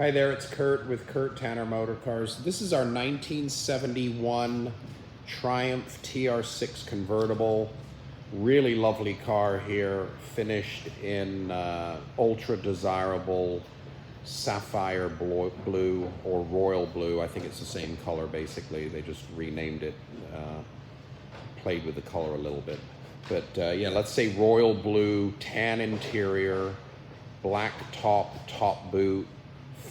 Hi there, it's Kurt with Kurt Tanner Motor Cars. This is our 1971 Triumph Tr6 Convertible. Really lovely car here, finished in ultra desirable sapphire blue or royal blue. I think it's the same color basically. They just renamed it, played with the color a little bit. But yeah, let's say royal blue, tan interior, black top boot,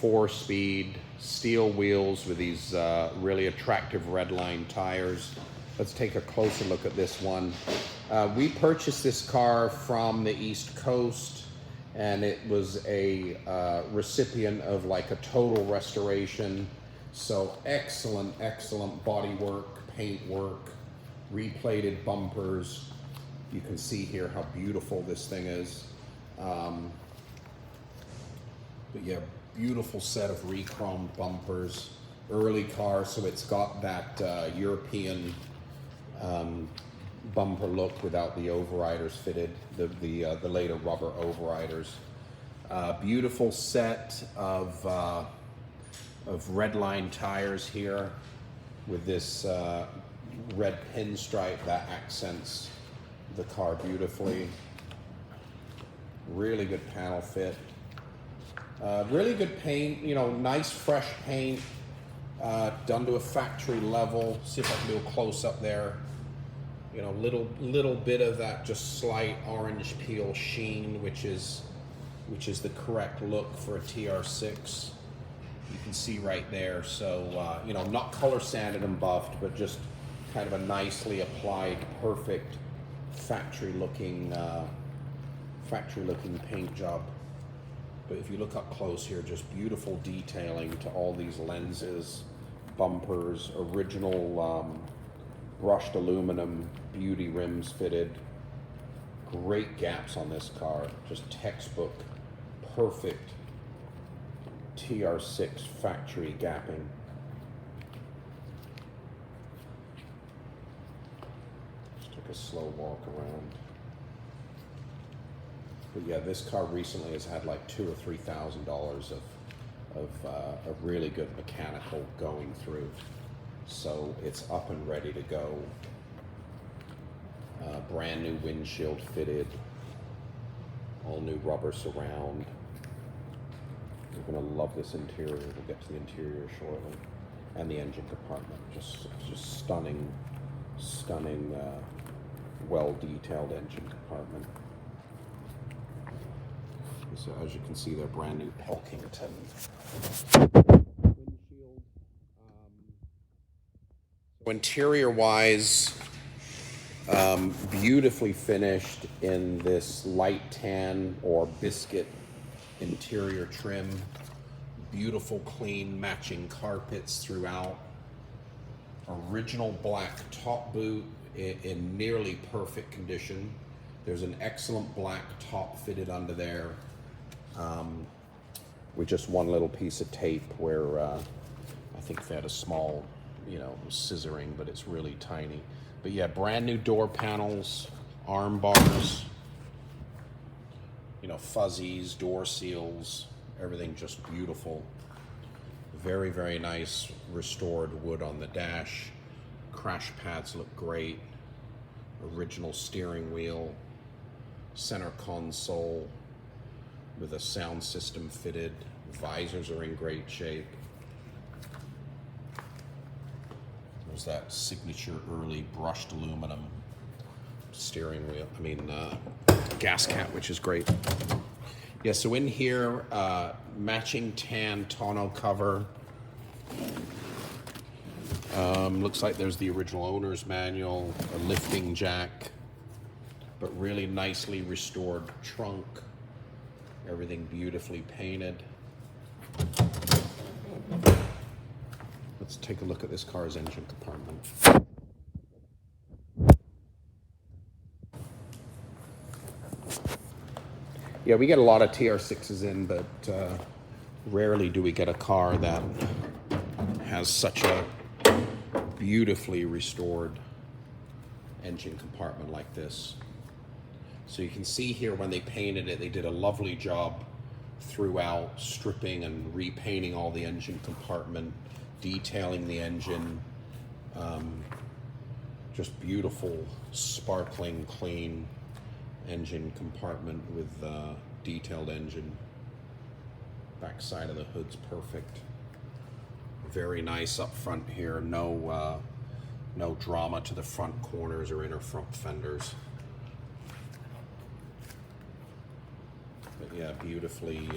4-speed, steel wheels with these really attractive Redline tires. Let's take a closer look at this one. We purchased this car from the East Coast, and it was a recipient of like a total restoration. So excellent body work, paint work, replated bumpers. You can see here how beautiful this thing is. But yeah, beautiful set of re-chromed bumpers. Early car, so it's got that European bumper look without the overriders fitted, the later rubber overriders. Beautiful set of Redline tires here with this red pinstripe that accents the car beautifully. Really good panel fit. Really good paint, you know, nice fresh paint, done to a factory level. See if I can do a close up there. You know, little bit of that just slight orange peel sheen, which is the correct look for a TR6. You can see right there. So you know, not color sanded and buffed, but just kind of a nicely applied, perfect factory looking paint job. But if you look up close here, just beautiful detailing to all these lenses, bumpers, original brushed aluminum beauty rims fitted. Great gaps on this car, just textbook, perfect TR6 factory gapping. Just took a slow walk around. But yeah, this car recently has had like $2,000 or $3,000 of really good mechanical going through. So it's up and ready to go. Brand new windshield fitted, all new rubber surround. You're gonna love this interior. We'll get to the interior shortly. And the engine compartment, just stunning, well-detailed engine compartment. So as you can see, they're brand new Pilkington. Windshield. So interior-wise, beautifully finished in this light tan or biscuit interior trim. Beautiful, clean, matching carpets throughout. Original black top boot in nearly perfect condition. There's an excellent black top fitted under there. With just one little piece of tape where I think they had a small, you know, scissoring, but it's really tiny. But yeah, brand new door panels, arm bars, you know, fuzzies, door seals, everything just beautiful. Very nice restored wood on the dash. Crash pads look great. Original steering wheel, center console with a sound system fitted. Visors are in great shape. There's that signature early brushed aluminum steering wheel, gas cap, which is great. Yeah, so in here, matching tan tonneau cover. Looks like there's the original owner's manual, a lifting jack, but really nicely restored trunk. Everything beautifully painted. Let's take a look at this car's engine compartment. Yeah, we get a lot of TR6s in, but rarely do we get a car that has such a beautifully restored engine compartment like this. So you can see here when they painted it, they did a lovely job throughout, stripping and repainting all the engine compartment, detailing the engine. Just beautiful, sparkling, clean engine compartment with detailed engine. Back side of the hood's perfect. Very nice up front here. No drama to the front corners or inner front fenders. But yeah, beautifully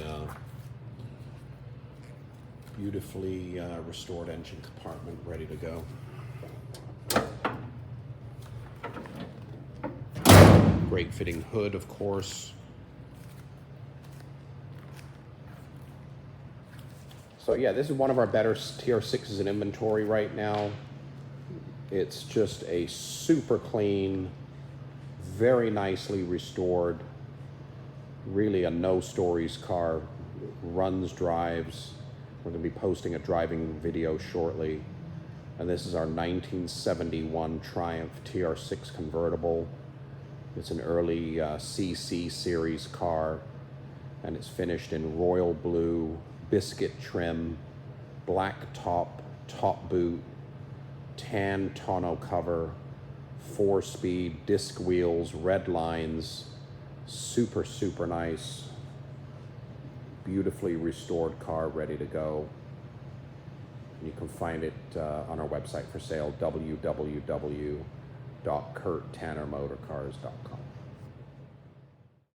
restored engine compartment, ready to go. Great fitting hood, of course. So yeah, this is one of our better TR6s in inventory right now. It's just a super clean, very nicely restored, really a no stories car. Runs, drives. We're going to be posting a driving video shortly. And this is our 1971 Triumph TR6 Convertible. It's an early CC series car, and it's finished in royal blue, biscuit trim, black top boot, tan tonneau cover, 4-speed disc wheels, red lines, super nice, beautifully restored car, ready to go. You can find it on our website for sale, www.kurttannermotorcars.com.